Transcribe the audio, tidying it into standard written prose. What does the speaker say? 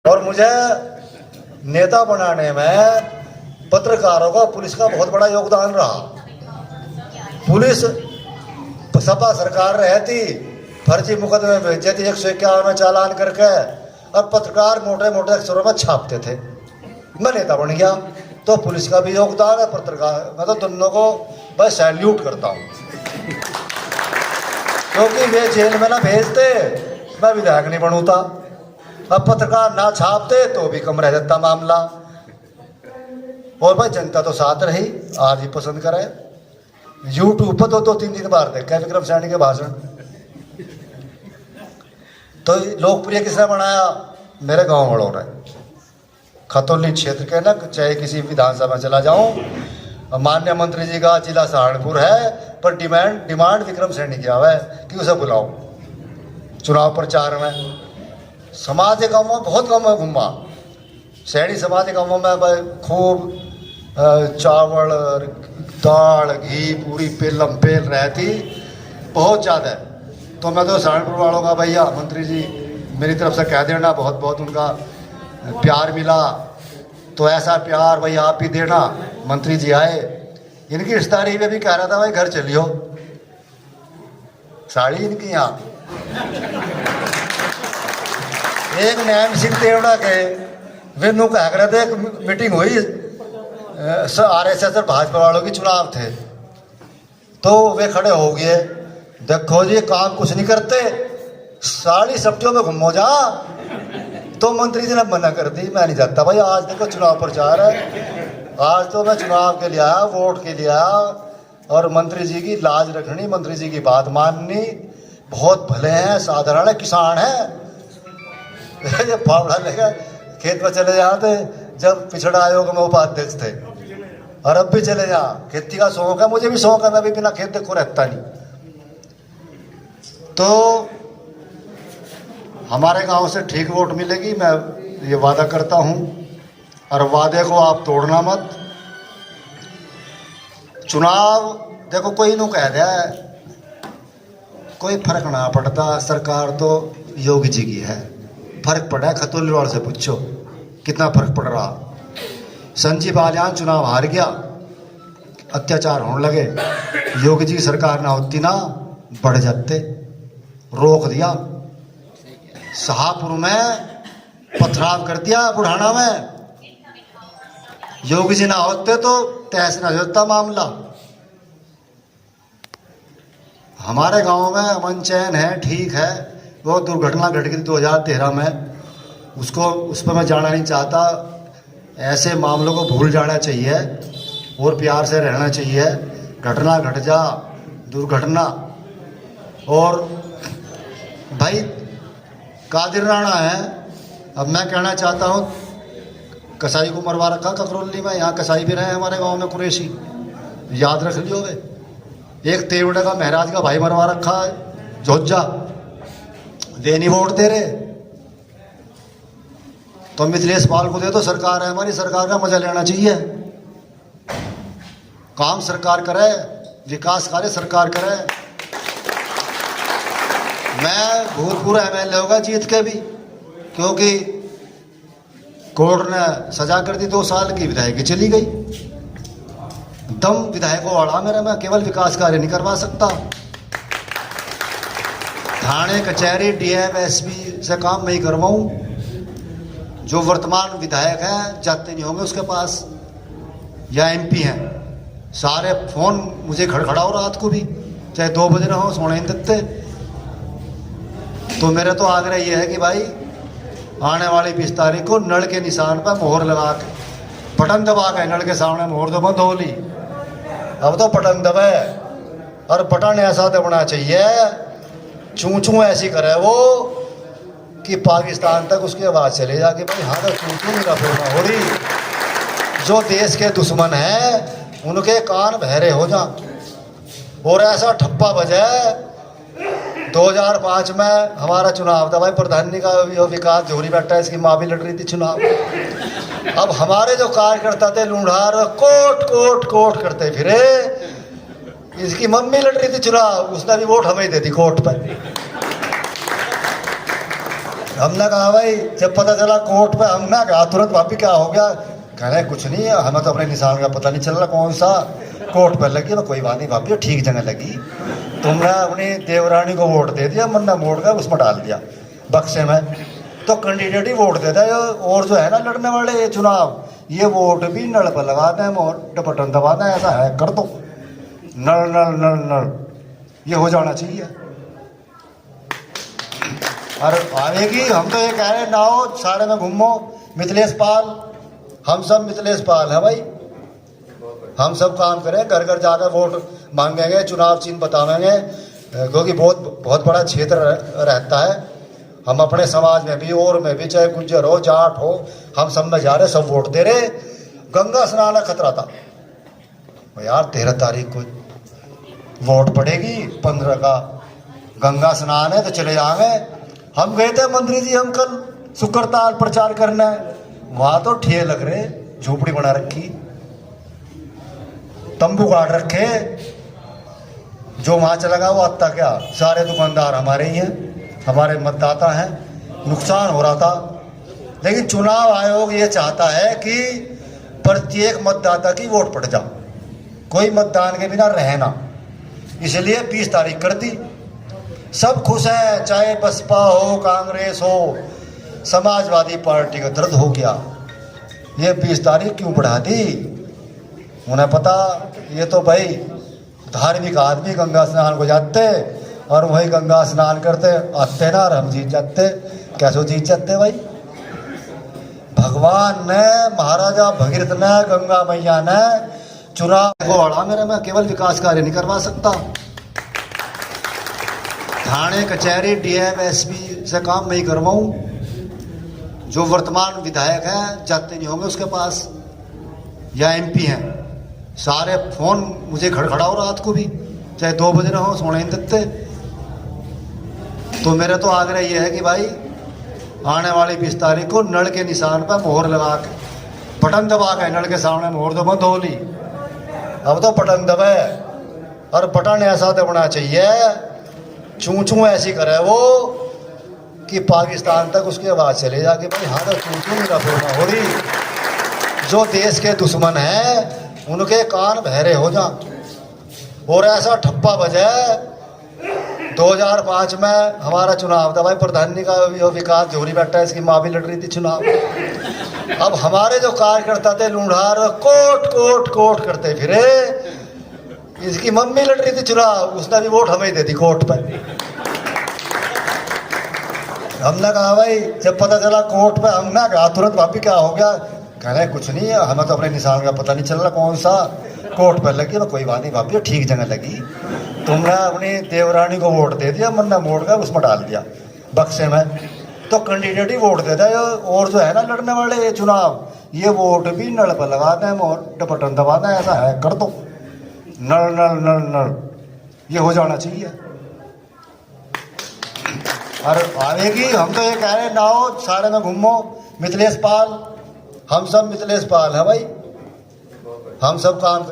और मुझे नेता बनाने में पत्रकारों का, पुलिस का बहुत बड़ा योगदान रहा। पुलिस सपा सरकार रहती, फर्जी मुकदमे भेजे थे 151 में चालान करके, और पत्रकार मोटे मोटे अक्षरों में छापते थे। मैं नेता बन गया, तो पुलिस का भी योगदान है, पत्रकार, मैं तो दोनों को बस सैल्यूट करता हूँ, क्योंकि वे जेल में ना भेजते, मैं विधायक नहीं बनूता। अब पत्रकार ना छापते तो भी कम रह जाता मामला। और भाई जनता तो साथ रही, आज ही पसंद करे। यूट्यूब पर तो 2-3 बार देखा विक्रम सैनी के भाषण। तो लोकप्रिय किसने बनाया? मेरे गांव वालों ने। खतौली क्षेत्र के ना, चाहे किसी विधानसभा में चला जाऊं, माननीय मंत्री जी का जिला सहारनपुर है, पर डिमांड विक्रम सैनी की आवे कि उसे बुलाओ चुनाव प्रचार में। समाज के गाँव में बहुत गाँव में घूमा, शहरी समाज के गाँवों में भाई खूब चावल, दाल, घी, पूरी पेलम पेल रहती, बहुत ज़्यादा। तो मैं तो सहारनपुर वालों का, भैया मंत्री जी मेरी तरफ से कह देना, बहुत बहुत उनका प्यार मिला, तो ऐसा प्यार भाई आप ही देना। मंत्री जी आए, इनकी रिश्तेदारी में भी कह रहा था भाई घर चलियो, साड़ी इनकी यहाँ। एक नैम सिंह देवड़ा के वेनू कह रहे थे, एक मीटिंग हुई RSS और भाजपा वालों की, चुनाव थे, तो वे खड़े हो गए, देखो जी काम कुछ नहीं करते, साड़ी सब्जियों में घूमो जा। तो मंत्री जी ने मना कर दी, मैं नहीं जाता भाई, आज देखो चुनाव प्रचार है, आज तो मैं चुनाव के लिए आया, वोट के लिए आया, और मंत्री जी की लाज रखनी, मंत्री जी की बात माननी। बहुत भले हैं, साधारण है, किसान है। जब फावड़ा लेगा खेत में चले जाते, जब पिछड़ा आयोग में उपाध्यक्ष थे, और अब भी चले जा। खेती का शौक है, मुझे भी शौक है, मैं भी बिना खेत देखो रहता नहीं। तो हमारे गांव से ठीक वोट मिलेगी, मैं ये वादा करता हूं, और वादे को आप तोड़ना मत। चुनाव देखो कोई नू कह दिया है, कोई फर्क ना पड़ता, सरकार तो योगी जी की है। फर्क पड़ा है, खतौली वाले से पूछो कितना फर्क पड़ रहा। संजीव बालियान चुनाव हार गया, अत्याचार होने लगे, योगी जी की सरकार ना होती ना बढ़ जाते, रोक दिया। शाहपुर में पथराव कर दिया, बुढ़ाना में, योगी जी ना होते तो तहस ना होता मामला। हमारे गांव में अमन चैन है, ठीक है, वो दुर्घटना घट गई 2013 में, उसको उस पर मैं जाना नहीं चाहता। ऐसे मामलों को भूल जाना चाहिए और प्यार से रहना चाहिए। घटना घट जा, दुर्घटना। और भाई कादिर राणा है, अब मैं कहना चाहता हूँ, कसाई को मरवा रखा ककरौली में, यहाँ कसाई भी रहे हमारे गांव में, कुरैशी, याद रख लियो। वे एक तेवड़े का महाराज का भाई मरवा रखा है, जोजा, वे नहीं वोट दे रहे। तो मिथिलेश पाल को दे दो, सरकार है हमारी, सरकार का मजा लेना चाहिए। काम सरकार करे, विकास कार्य सरकार करे। मैं भूतपूर्व MLA होगा जीत के भी, क्योंकि कोर्ट ने सजा कर दी 2 साल की, विधायक चली गई। दम विधायकों वाला मेरा, मैं केवल विकास कार्य नहीं करवा सकता। थाने, कचहरी, DM, SP से काम मैं ही करवाऊं। जो वर्तमान विधायक हैं जाते नहीं होंगे उसके पास, या MP हैं, सारे फोन मुझे खड़खड़ाओ रात को भी, चाहे 2 बजे ना हो, सोने नहीं देते। तो मेरा तो आग्रह ये है कि भाई आने वाली 20 तारीख को नल के निशान पर मोहर लगा के, बटन दबा के नल के सामने मोहर तो बंद हो ली। अब तो बटन दबे, और बटन ऐसा दबना चाहिए, चूं चूं ऐसी करे वो कि पाकिस्तान तक उसकी आवाज़ चले जाके, भाई हाँ तो चूं चूं मेरा बोलना हो रही। जो देश के दुश्मन हैं उनके कान बहरे हो जा। और ऐसा ठप्पा बजे 2005 में हमारा चुनाव था भाई, प्रधानी का विकास झोरी बैठा है, इसकी माँ भी लड़ रही थी चुनाव। अब हमारे जो कार्यकर्ता थे लूढ़ार, कोट कोट कोट करते फिरे, इसकी मम्मी लड़ रही थी चुनाव, उसने भी वोट हमें ही दे दी कोर्ट पर। हमने कहा भाई जब पता चला कोर्ट पे, हमने कहा तुरंत भाभी क्या हो गया, कह रहे कुछ नहीं है, हमें तो अपने निशान का पता नहीं चल रहा कौन सा कोर्ट पर लगी। कोई बात नहीं भाभी ठीक जगह लगी, तुमने अपनी देवरानी को वोट दे दिया, मन्ना मोड़ कर उसमें डाल दिया बक्से में, तो कैंडिडेट ही वोट देता है। और जो है ना लड़ने वाले ये चुनाव, ये वोट भी नल पर लगाते हैं और बटन दबाते हैं, ऐसा है कर दो नल नल नल नल, ये हो जाना चाहिए। और आएगी, हम तो ये कह रहे ना हो सारे में घूमो मिथिलेश पाल, हम सब मिथिलेश पाल हैं भाई, हम सब काम करें, घर घर जाकर वोट मांगेंगे, चुनाव चिन्ह बतावेंगे, क्योंकि बहुत बड़ा क्षेत्र रहता है। हम अपने समाज में भी और में भी, चाहे गुज्जर हो जाट हो, हम सब में जा रहे, सब वोट दे रहे। गंगा स्नान का खतरा था यार, 13 तारीख को वोट पड़ेगी, 15 का गंगा स्नान है, तो चले जाएंगे। हम गए थे मंत्री जी, हम कल शुक्रताल प्रचार करना है, वहां तो ठिये लग रहे, झोपड़ी बना रखी, तंबू गाड़ रखे, जो वहां चला गया वो आता क्या, सारे दुकानदार हमारे ही हैं, हमारे मतदाता हैं, नुकसान हो रहा था। लेकिन चुनाव आयोग ये चाहता है कि प्रत्येक मतदाता की वोट पड़ जाए, कोई मतदान के बिना रहना, इसलिए 20 तारीख कर दी। सब खुश हैं, चाहे बसपा हो, कांग्रेस हो, समाजवादी पार्टी का दर्द हो गया। ये 20 तारीख क्यों बढ़ा दी, उन्हें पता, ये तो भाई धार्मिक आदमी गंगा स्नान को जाते और वही गंगा स्नान करते आते ना, और हम जीत जाते। कैसे जीत जाते भाई, भगवान ने, महाराजा भगीरथ ने, गंगा मैया ने चुनाव को अड़ा मेरे में केवल विकास कार्य नहीं करवा सकता, थाने कचहरी डीएम एसपी से काम नहीं करवाऊं। जो वर्तमान विधायक हैं जाते नहीं होंगे उसके पास, या एमपी हैं, सारे फोन मुझे खड़खड़ाओ रात को भी, चाहे 2 बजे ना हो, सोने नहीं देते। तो मेरा तो आग्रह यह है कि भाई आने वाली 20 तारीख को नल के निशान पर मोहर लगा के, बटन दबा के, नल के सामने मोहर दबा धोली, अब तो बटन दबे, और बटन ऐसा दबना चाहिए, चूं चूं ऐसी करे वो कि पाकिस्तान तक उसकी आवाज़ चले जाके भाई हाँ, तो चूं चूं मेरा बोलना हो रही। जो देश के दुश्मन हैं उनके कान बहरे हो जा, और ऐसा ठप्पा बजे। 2005 में हमारा चुनाव था भाई, प्रधानी का विकास जोहरी बैठा है, इसकी माँ भी लड़ रही थी चुनाव। अब हमारे जो कार्यकर्ता थे लूढ़ार, कोट कोट कोट करते फिरे, इसकी मम्मी लड़ रही थी चुनाव, उसने भी वोट हमें दे दी कोर्ट पर। हमने कहा भाई जब पता चला कोर्ट पे, हमने कहा तुरंत भाभी क्या हो गया, कह रहे कुछ नहीं है, हमें तो अपने निशान का पता नहीं चल रहा कौन सा कोर्ट पर लगी। कोई बात नहीं भाभी ठीक जगह लगी, तुमने अपनी देवरानी को वोट दे दिया, मन्ना मोड़ कर उसमें डाल दिया बक्से में, तो कैंडिडेट ही वोट देता है। और जो है ना लड़ने वाले ये चुनाव, ये वोट भी नल पर लगाते हैं और बटन दबाते हैं, ऐसा है कर दो नल नल नल नल, ये हो जाना चाहिए। और आएगी, हम तो ये कह रहे ना हो सारे में घूमो मिथिलेश पाल, हम सब मिथिलेश पाल हैं भाई, हम सब काम